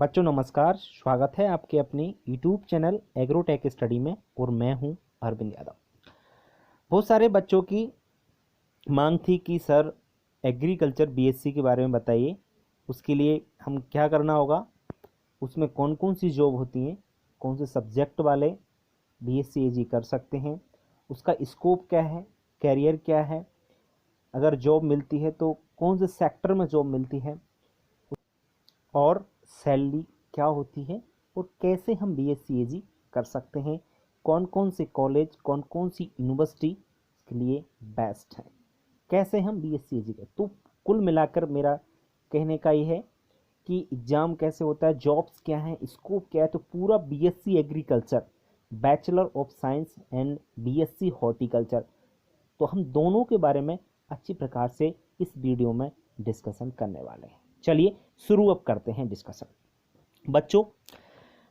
बच्चों नमस्कार, स्वागत है आपके अपने YouTube चैनल एग्रोटेक स्टडी में और मैं हूं अरविंद यादव। बहुत सारे बच्चों की मांग थी कि सर एग्रीकल्चर बीएससी के बारे में बताइए, उसके लिए हम क्या करना होगा, उसमें कौन कौन सी जॉब होती हैं, कौन से सब्जेक्ट वाले बीएससी एजी कर सकते हैं, उसका स्कोप क्या है, कैरियर क्या है, अगर जॉब मिलती है तो कौन से सेक्टर में जॉब मिलती है और सैलरी क्या होती है और कैसे हम बीएससी एजी कर सकते हैं, कौन कौन से कॉलेज कौन कौन सी यूनिवर्सिटी के लिए बेस्ट है, कैसे हम बीएससी एजी करें। तो कुल मिलाकर मेरा कहने का ये है कि एग्ज़ाम कैसे होता है, जॉब्स क्या हैं, स्कोप क्या है। तो पूरा BSc agriculture, bachelor of science and BSc horticulture, तो हम दोनों के बारे में अच्छी प्रकार से इस वीडियो में डिस्कशन करने वाले हैं। चलिए शुरू अब करते हैं डिस्कशन। बच्चों,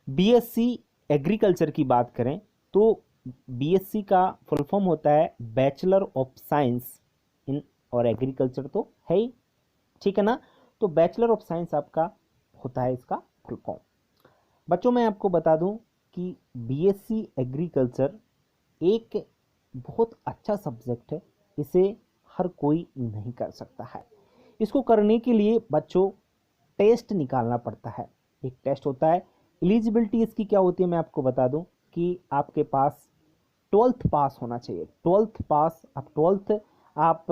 बीएससी एग्रीकल्चर की बात करें तो बीएससी का फुल फॉर्म होता है बैचलर ऑफ साइंस इन और एग्रीकल्चर, तो है ही, ठीक है ना। तो बैचलर ऑफ साइंस आपका होता है इसका फुल फॉर्म। बच्चों मैं आपको बता दूं कि बीएससी एग्रीकल्चर एक बहुत अच्छा सब्जेक्ट है, इसे हर कोई नहीं कर सकता है। इसको करने के लिए बच्चों टेस्ट निकालना पड़ता है। एक टेस्ट होता है, एलिजिबिलिटी इसकी क्या होती है मैं आपको बता दूं कि आपके पास 12th पास होना चाहिए। 12th पास, अब 12th आप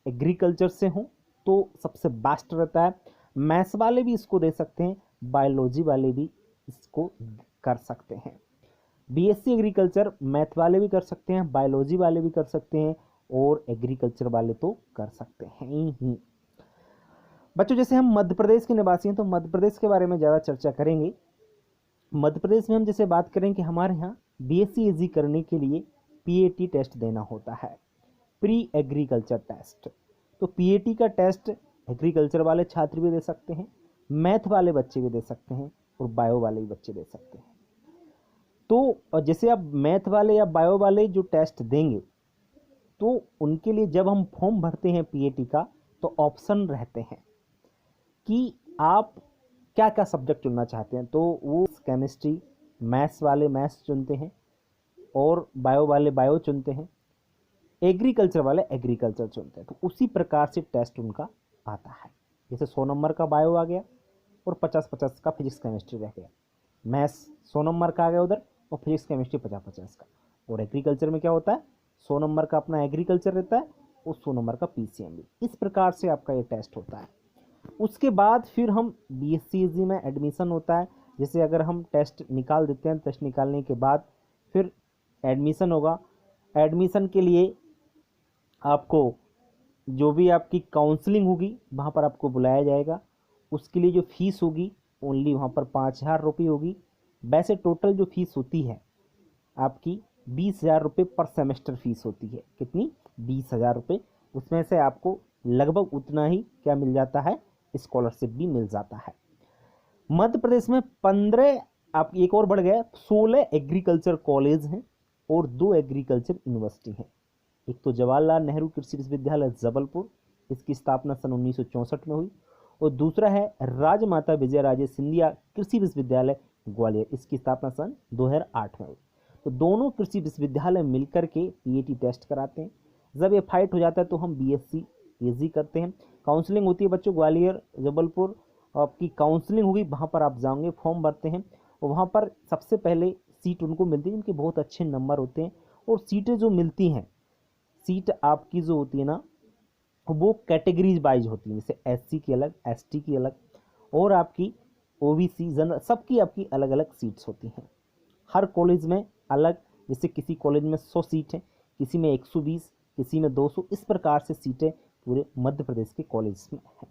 एग्रीकल्चर से हो तो सबसे बेस्ट रहता है। मैथ्स वाले भी इसको दे सकते हैं, बायोलॉजी वाले भी इसको कर सकते हैं। बीएससी एग्रीकल्चर मैथ वाले भी कर सकते हैं, बायोलॉजी वाले भी कर सकते हैं और एग्रीकल्चर वाले तो कर सकते हैं ही। बच्चों जैसे हम मध्य प्रदेश के निवासी हैं तो मध्य प्रदेश के बारे में ज़्यादा चर्चा करेंगे। मध्य प्रदेश में हम जैसे बात करें कि हमारे यहाँ बीएससी एजी करने के लिए पीएटी टेस्ट देना होता है, प्री एग्रीकल्चर टेस्ट। तो पीएटी का टेस्ट एग्रीकल्चर वाले छात्र भी दे सकते हैं, मैथ वाले बच्चे भी दे सकते हैं और बायो वाले भी बच्चे दे सकते हैं। तो जैसे आप मैथ वाले या बायो वाले जो टेस्ट देंगे तो उनके लिए जब हम फॉर्म भरते हैं पीएटी का तो ऑप्शन रहते हैं कि आप क्या क्या सब्जेक्ट चुनना चाहते हैं। तो वो केमिस्ट्री, मैथ्स वाले मैथ्स चुनते हैं और बायो वाले बायो चुनते हैं, एग्रीकल्चर वाले एग्रीकल्चर चुनते हैं। तो उसी प्रकार से टेस्ट उनका आता है। जैसे 100 नंबर का बायो आ गया और 50-50 का फिजिक्स केमिस्ट्री रह गया, मैथ्स 100 नंबर का आ गया उधर और फिजिक्स केमिस्ट्री 50-50 का। और एग्रीकल्चर में क्या होता है, 100 नंबर का अपना एग्रीकल्चर रहता है और 100 नंबर का पीसीएम भी। इस प्रकार से आपका ये टेस्ट होता है। उसके बाद फिर हम बीएससी एजी में एडमिशन होता है। जैसे अगर हम टेस्ट निकाल देते हैं, टेस्ट निकालने के बाद फिर एडमिशन होगा। एडमिशन के लिए आपको जो भी आपकी काउंसलिंग होगी वहाँ पर आपको बुलाया जाएगा। उसके लिए जो फीस होगी ओनली वहाँ पर 5,000 रुपये होगी। वैसे टोटल जो फीस होती है आपकी 20,000 रुपये पर सेमेस्टर फीस होती है। कितनी? 20,000 रुपये। उसमें से आपको लगभग उतना ही क्या मिल जाता है, स्कॉलरशिप भी मिल जाता है। मध्य प्रदेश में 15, आप एक और बढ़ गया, 16 एग्रीकल्चर कॉलेज हैं और 2 एग्रीकल्चर यूनिवर्सिटी हैं। एक तो जवाहरलाल नेहरू कृषि विश्वविद्यालय जबलपुर, इसकी स्थापना सन 1964 में हुई, और दूसरा है राजमाता विजयराजे सिंधिया कृषि विश्वविद्यालय ग्वालियर, इसकी स्थापना सन 2008 में हुई। तो दोनों कृषि विश्वविद्यालय मिलकर के पीएटी टेस्ट कराते हैं। जब ये फाइट हो जाता है तो हम बीएससी एजी करते हैं। काउंसलिंग होती है बच्चों ग्वालियर जबलपुर, आपकी काउंसलिंग होगी, वहाँ पर आप जाओगे, फॉर्म भरते हैं और वहाँ पर सबसे पहले सीट उनको मिलती है जिनके बहुत अच्छे नंबर होते हैं। और सीटें जो मिलती हैं, सीट आपकी जो होती है ना वो कैटेगरीज वाइज होती है। जैसे एससी की अलग, एसटी की अलग और आपकी ओबीसी जनरल, सबकी आपकी अलग अलग सीट्स होती हैं। हर कॉलेज में अलग, जैसे किसी कॉलेज में 100 सीट है, किसी में 120, किसी में 200, इस प्रकार से सीटें पूरे मध्य प्रदेश के कॉलेज में हैं।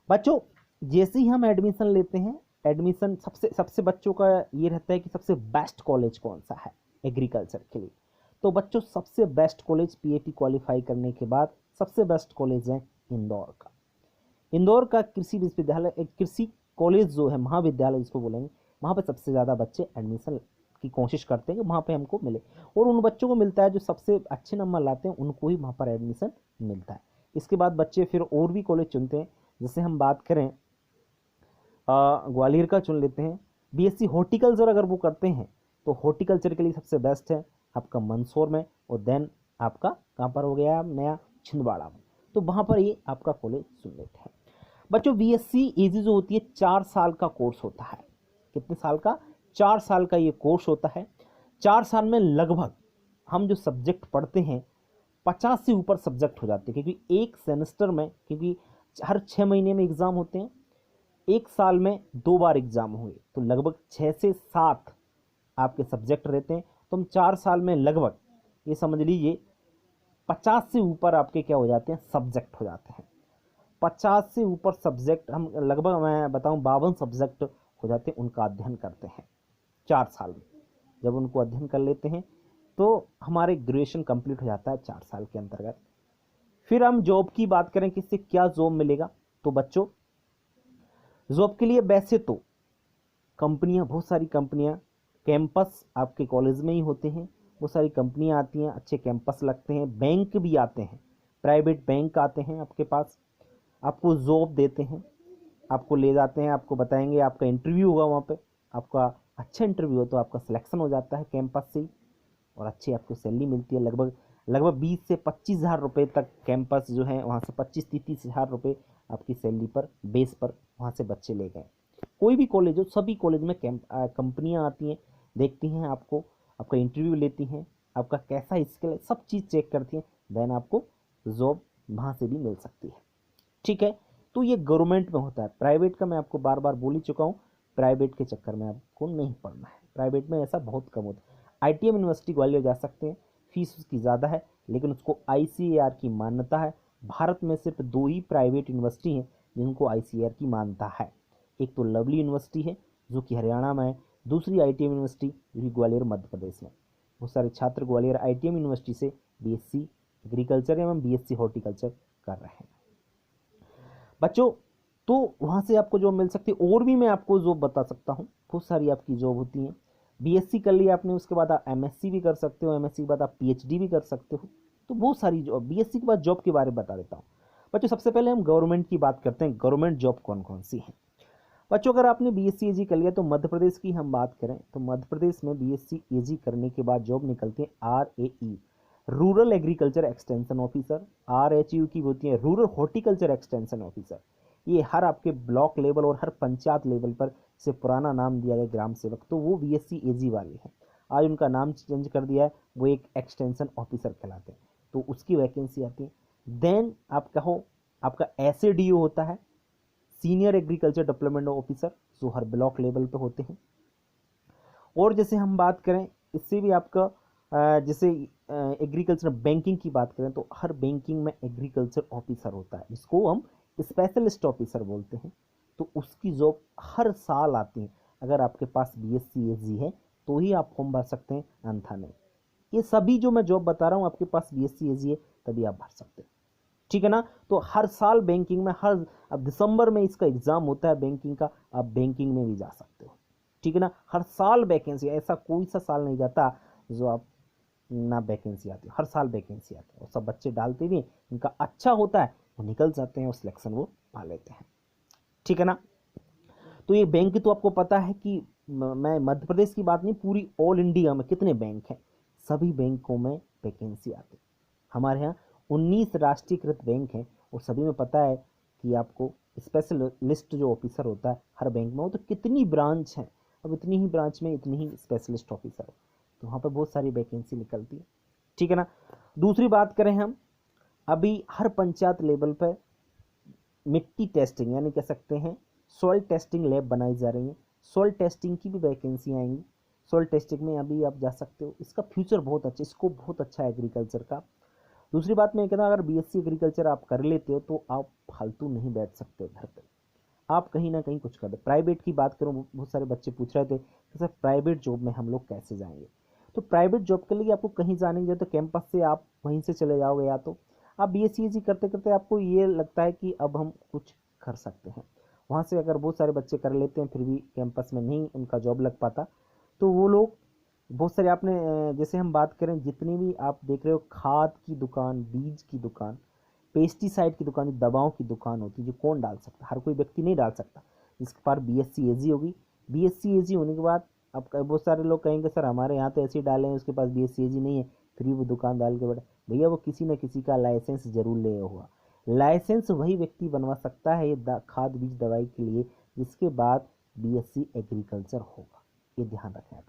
बच्चों जैसे ही हम एडमिशन लेते हैं, एडमिशन सबसे बच्चों का ये रहता है कि सबसे बेस्ट कॉलेज कौन सा है एग्रीकल्चर के लिए। तो बच्चों सबसे बेस्ट कॉलेज पीएटी क्वालिफाई करने के बाद सबसे बेस्ट कॉलेज है इंदौर का। इंदौर का कृषि विश्वविद्यालय, एक कृषि कॉलेज जो है, महाविद्यालय जिसको बोलेंगे, वहाँ पर सबसे ज़्यादा बच्चे एडमिशन की कोशिश करते हैं कि वहाँ पे हमको मिले, और उन बच्चों को मिलता है जो सबसे अच्छे नंबर लाते हैं, उनको ही वहाँ पर एडमिशन मिलता है। इसके बाद बच्चे फिर और भी कॉलेज चुनते हैं। जैसे हम बात करें ग्वालियर का चुन लेते हैं। बीएससी हॉर्टिकल्चर अगर वो करते हैं तो हॉर्टिकल्चर के लिए सबसे बेस्ट है आपका मंदसौर में, और देन आपका कहाँ पर हो गया नया छिंदवाड़ा में, तो वहाँ पर ये आपका कॉलेज चुन लेते हैं। बच्चों बीएससी एजी जो होती है 4 साल का कोर्स होता है। कितने साल का? 4 साल का ये कोर्स होता है। 4 साल में लगभग हम जो सब्जेक्ट पढ़ते हैं 50 से ऊपर सब्जेक्ट हो जाते हैं, क्योंकि एक सेमेस्टर में, क्योंकि हर 6 महीने में एग्ज़ाम होते हैं, एक साल में 2 बार एग्ज़ाम हुए, तो लगभग 6 से 7 आपके सब्जेक्ट रहते हैं। तो हम 4 साल में लगभग ये समझ लीजिए 50 से ऊपर आपके क्या हो जाते हैं, सब्जेक्ट हो जाते हैं। 50 से ऊपर सब्जेक्ट हम लगभग, मैं बताऊं 52 सब्जेक्ट हो जाते हैं, उनका अध्ययन करते हैं 4 साल में। जब उनको अध्ययन कर लेते हैं तो हमारे ग्रेजुएशन कंप्लीट हो जाता है 4 साल के अंतर्गत। फिर हम जॉब की बात करें कि इससे क्या जॉब मिलेगा, तो बच्चों जॉब के लिए वैसे तो कंपनियां, बहुत सारी कंपनियां, कैंपस आपके कॉलेज में ही होते हैं, बहुत सारी कंपनियां आती हैं, अच्छे कैंपस लगते हैं, बैंक भी आते हैं, प्राइवेट बैंक आते हैं आपके पास, आपको जॉब देते हैं, आपको ले जाते हैं, आपको बताएंगे, आपका इंटरव्यू होगा वहाँ पे, आपका अच्छा इंटरव्यू हो तो आपका सिलेक्शन हो जाता है कैंपस से ही, और अच्छी आपको सैलरी मिलती है। लगभग लगभग 20 से 25 हज़ार रुपये तक कैंपस जो है वहाँ से 25-30 हज़ार रुपये आपकी सैलरी पर बेस पर वहाँ से बच्चे ले गए। कोई भी कॉलेज हो, सभी कॉलेज में कंपनियाँ आती हैं, देखती हैं आपको, आपका इंटरव्यू लेती हैं, आपका कैसा स्किल है सब चीज़ चेक करती हैं, देन आपको जॉब वहाँ से भी मिल सकती है। ठीक है, तो ये गवर्नमेंट में होता है। प्राइवेट का मैं आपको बार बार बोल ही चुका हूँ, प्राइवेट के चक्कर में आपको नहीं पढ़ना है, प्राइवेट में ऐसा बहुत कम होता है। आईटीएम यूनिवर्सिटी ग्वालियर जा सकते हैं, फीस उसकी ज़्यादा है, लेकिन उसको आईसीएआर की मान्यता है। भारत में सिर्फ 2 ही प्राइवेट यूनिवर्सिटी हैं जिनको आईसीएआर की मान्यता है। एक तो लवली यूनिवर्सिटी है जो कि हरियाणा में है, दूसरी आईटीएम यूनिवर्सिटी जो कि ग्वालियर मध्य प्रदेश में। बहुत सारे छात्र ग्वालियर आईटीएम यूनिवर्सिटी से बीएससी एग्रीकल्चर एवं बीएससी हॉर्टिकल्चर कर रहे हैं। बच्चों तो वहाँ से आपको जॉब मिल सकती है, और भी मैं आपको जॉब बता सकता हूँ, बहुत सारी आपकी जॉब होती हैं। बीएससी कर लिया आपने, उसके बाद आप एमएससी भी कर सकते हो, एमएससी के बाद आप पीएचडी भी कर सकते हो, तो बहुत सारी जॉब। बीएससी के बाद जॉब के बारे में बता देता हूँ बच्चों। सबसे पहले हम गवर्नमेंट की बात करते हैं, गवर्नमेंट जॉब कौन कौन सी है। बच्चों अगर आपने बीएससी एजी कर लिया तो मध्य प्रदेश की हम बात करें तो मध्य प्रदेश में बीएससी एजी करने के बाद जॉब निकलती है आरएई, रूरल एग्रीकल्चर एक्सटेंशन ऑफिसर। आरएचयू की होती है रूरल हॉर्टिकल्चर एक्सटेंशन ऑफिसर। ये हर आपके ब्लॉक लेवल और हर पंचायत लेवल पर से पुराना नाम दिया गया ग्राम सेवक, तो वो बीएससी एजी वाले हैं। आज उनका नाम चेंज कर दिया है, वो एक एक्सटेंशन ऑफिसर कहलाते हैं, तो उसकी वैकेंसी आती है। देन आप कहो आपका एसएडीओ होता है, सीनियर एग्रीकल्चर डेवलपमेंट ऑफिसर, जो हर ब्लॉक लेवल पे होते हैं। और जैसे हम बात करें इससे भी आपका जैसे एग्रीकल्चर बैंकिंग की बात करें तो हर बैंकिंग में एग्रीकल्चर ऑफिसर होता है, जिसको हम स्पेशलिस्ट ऑफिसर बोलते हैं, तो उसकी जॉब हर साल आती है। अगर आपके पास बीएससी एजी है तो ही आप फॉर्म भर सकते हैं, अन्यथा नहीं। ये सभी जो मैं जॉब बता रहा हूँ आपके पास बीएससी एजी है तभी आप भर सकते हैं, ठीक है ना। तो हर साल बैंकिंग में हर, अब दिसंबर में इसका एग्जाम होता है बैंकिंग का, आप बैंकिंग में भी जा सकते हो, ठीक है ना। हर साल वैकेंसी, ऐसा कोई सा साल नहीं जाता जो आप ना वैकेंसी आती है, हर साल वैकेंसी आती है, और सब बच्चे डालते भी, इनका अच्छा होता है वो निकल जाते हैं और सिलेक्शन वो पा लेते हैं, ठीक है ना। तो ये बैंक तो आपको पता है कि मैं मध्य प्रदेश की बात नहीं, पूरी ऑल इंडिया में कितने बैंक हैं, सभी बैंकों में वैकेंसी आती है। हमारे यहाँ 19 राष्ट्रीयकृत बैंक हैं, और सभी में पता है कि आपको स्पेशलिस्ट जो ऑफिसर होता है हर बैंक में, वो तो कितनी ब्रांच हैं, अब इतनी ही ब्रांच में इतनी ही स्पेशलिस्ट ऑफिसर है, तो वहाँ पर बहुत सारी वैकेंसी निकलती है, ठीक है ना। दूसरी बात करें हम, अभी हर पंचायत लेवल पर मिट्टी टेस्टिंग यानी कह सकते हैं सॉइल टेस्टिंग लैब बनाई जा रही है, सॉइल टेस्टिंग की भी वैकेंसी आएंगी, सॉइल टेस्टिंग में अभी आप जा सकते हो, इसका फ्यूचर बहुत अच्छा, स्कोप बहुत अच्छा है एग्रीकल्चर का। दूसरी बात मैं कहता हूँ, अगर बीएससी एग्रीकल्चर आप कर लेते हो तो आप फालतू नहीं बैठ सकते घर पे, आप कहीं ना कहीं कुछ कर दो। प्राइवेट की बात करूँ, बहुत सारे बच्चे पूछ रहे थे कि सर प्राइवेट जॉब में हम लोग कैसे जाएंगे, तो प्राइवेट जॉब के लिए आपको कहीं जाने की जरूरत, तो कैंपस से आप वहीं से चले जाओगे, या तो आप बीएससी करते करते आपको ये लगता है कि अब हम कुछ कर सकते हैं, वहाँ से अगर बहुत सारे बच्चे कर लेते हैं फिर भी कैंपस में नहीं उनका जॉब लग पाता, तो वो लोग बहुत सारे आपने जैसे हम बात करें जितनी भी आप देख रहे हो खाद की दुकान, बीज की दुकान, पेस्टिसाइड की दुकान, दवाओं की दुकान होती है, जो कौन डाल सकता, हर कोई व्यक्ति नहीं डाल सकता, जिसके पास BSc एजी होगी। BSc एजी होने के बाद अब बहुत सारे लोग कहेंगे सर हमारे यहाँ तो ऐसे ही डाले हैं, उसके पास BSc एजी नहीं है, फिर भी वो दुकान डाल के बैठा। भैया वो किसी न किसी का लाइसेंस जरूर ले होगा। लाइसेंस वही व्यक्ति बनवा सकता है ये खाद बीज दवाई के लिए जिसके बाद BSc एग्रीकल्चर होगा, ये ध्यान रखें आप,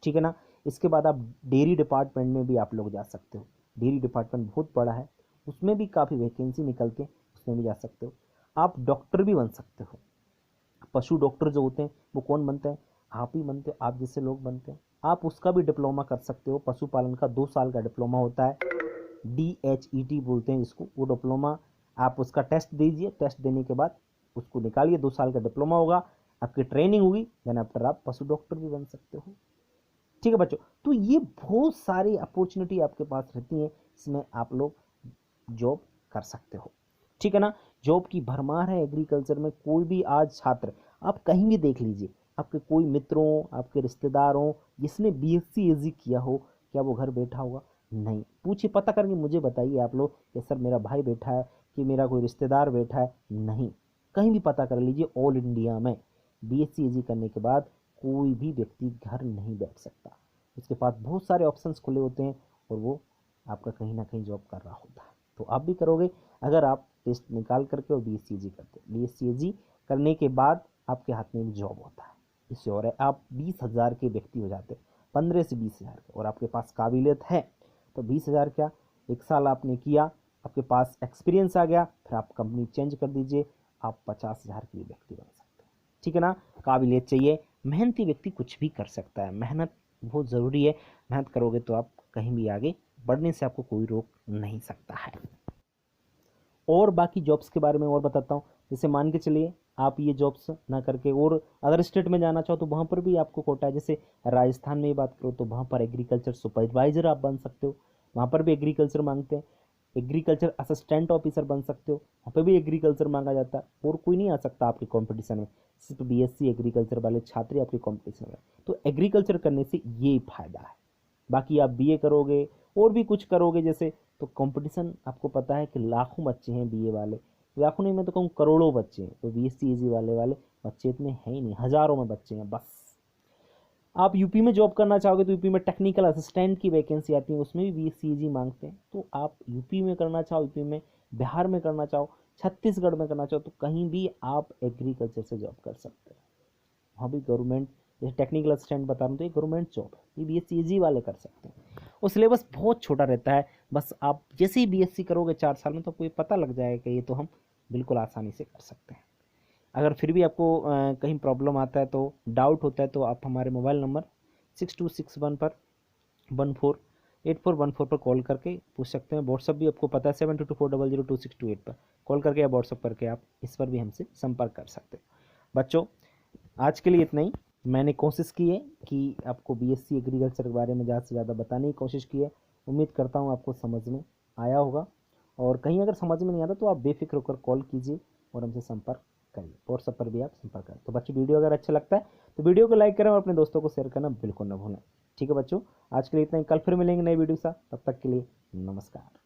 ठीक है ना। इसके बाद आप डेयरी डिपार्टमेंट में भी आप लोग जा सकते हो। डेयरी डिपार्टमेंट बहुत बड़ा है, उसमें भी काफ़ी वैकेंसी निकलते हैं, उसमें भी जा सकते हो। आप डॉक्टर भी बन सकते हो। पशु डॉक्टर जो होते हैं वो कौन बनते हैं? आप ही बनते हो, आप जैसे लोग बनते हैं। आप उसका भी डिप्लोमा कर सकते हो। पशुपालन का 2 साल का डिप्लोमा होता है, DHET बोलते हैं इसको, वो डिप्लोमा आप उसका टेस्ट दीजिए। टेस्ट देने के बाद उसको निकालिए, 2 साल का डिप्लोमा होगा, आपकी ट्रेनिंग होगी, देन आफ्टर आप पशु डॉक्टर भी बन सकते हो, ठीक है बच्चों। तो ये बहुत सारी अपॉर्चुनिटी आपके पास रहती है, इसमें आप लोग जॉब कर सकते हो, ठीक है ना। जॉब की भरमार है एग्रीकल्चर में। कोई भी आज छात्र आप कहीं भी देख लीजिए, आपके कोई मित्रों, आपके रिश्तेदारों जिसने BSc एजी किया हो, क्या वो घर बैठा होगा? नहीं। पूछिए, पता करके मुझे बताइए आप लोग कि सर मेरा भाई बैठा है कि मेरा कोई रिश्तेदार बैठा है। नहीं, कहीं भी पता कर लीजिए, ऑल इंडिया में BSc एजी करने के बाद कोई भी व्यक्ति घर नहीं बैठ सकता। उसके पास बहुत सारे ऑप्शंस खुले होते हैं और वो आपका कहीं ना कहीं जॉब कर रहा होता है। तो आप भी करोगे अगर आप टेस्ट निकाल करके और BSc एजी करते हैं। BSc एजी करने के बाद आपके हाथ में भी जॉब होता है। इससे और है, आप 20,000 के व्यक्ति हो जाते हैं, 15 से 20,000 के, और आपके पास काबिलियत है तो 20,000 क्या, 1 साल आपने किया, आपके पास एक्सपीरियंस आ गया, फिर आप कंपनी चेंज कर दीजिए, आप 50,000 के व्यक्ति बन सकते हैं, ठीक है ना। काबिलियत चाहिए, मेहनती व्यक्ति कुछ भी कर सकता है। मेहनत बहुत ज़रूरी है, मेहनत करोगे तो आप कहीं भी आगे बढ़ने से आपको कोई रोक नहीं सकता है। और बाकी जॉब्स के बारे में और बताता हूँ। जैसे मान के चलिए आप ये जॉब्स ना करके और अदर स्टेट में जाना चाहो तो वहाँ पर भी आपको कोटा है। जैसे राजस्थान में बात करो तो वहाँ पर एग्रीकल्चर सुपरवाइजर आप बन सकते हो, वहाँ पर भी एग्रीकल्चर मांगते हैं। एग्रीकल्चर असिस्टेंट ऑफिसर बन सकते हो, वहाँ पर भी एग्रीकल्चर मांगा जाता है। और कोई नहीं आ सकता आपके कॉम्पिटिशन में, सिर्फ BSc एग्रीकल्चर वाले छात्र ही आपके कॉम्पिटिशन में। तो एग्रीकल्चर करने से ये फायदा है। बाकी आप BA करोगे और भी कुछ करोगे जैसे, तो कंपटीशन आपको पता है कि लाखों बच्चे हैं BA वाले, लाखों नहीं मैं तो कहूँ करोड़ों बच्चे हैं। तो BSc एजी वाले बच्चे इतने हैं ही नहीं, हज़ारों में बच्चे हैं बस। आप यूपी में जॉब करना चाहोगे तो यूपी में टेक्निकल असिस्टेंट की वैकेंसी आती है, उसमें भी BSc एजी मांगते हैं। तो आप यूपी में करना चाहो, यूपी में, बिहार में करना चाहो, छत्तीसगढ़ में करना चाहो, तो कहीं भी आप एग्रीकल्चर से जॉब कर सकते हैं। वहाँ भी गवर्नमेंट, जैसे टेक्निकल असिस्टेंट बता रहा हूँ तो ये गवर्नमेंट जॉब है, ये BSc एजी वाले कर सकते हैं। और सिलेबस बहुत छोटा रहता है, बस आप जैसे ही BSc करोगे 4 साल में तो आपको ये पता लग जाएगा कि ये तो हम बिल्कुल आसानी से कर सकते हैं। अगर फिर भी आपको कहीं प्रॉब्लम आता है तो, डाउट होता है तो आप हमारे मोबाइल नंबर 6261 पर 148414 पर कॉल करके पूछ सकते हैं। व्हाट्सअप भी आपको पता है 7224002628 पर कॉल करके या व्हाट्सअप करके आप इस पर भी हमसे संपर्क कर सकते हैं। बच्चों आज के लिए इतना ही। मैंने कोशिश की है कि आपको BSc एग्रीकल्चर के बारे में ज़्यादा से ज़्यादा बताने की कोशिश की है। उम्मीद करता हूँ आपको समझ में आया होगा, और कहीं अगर समझ में नहीं आता तो आप बेफिक्र होकर कॉल कीजिए और हमसे संपर्क करिए। व्हाट्सएप पर भी आप संपर्क करें। तो बच्चों वीडियो अगर अच्छा लगता है तो वीडियो को लाइक करें और अपने दोस्तों को शेयर करना बिल्कुल ना भूलें, ठीक है बच्चों। आज के लिए इतना ही, कल फिर मिलेंगे नई वीडियो के साथ, तब तक के लिए नमस्कार।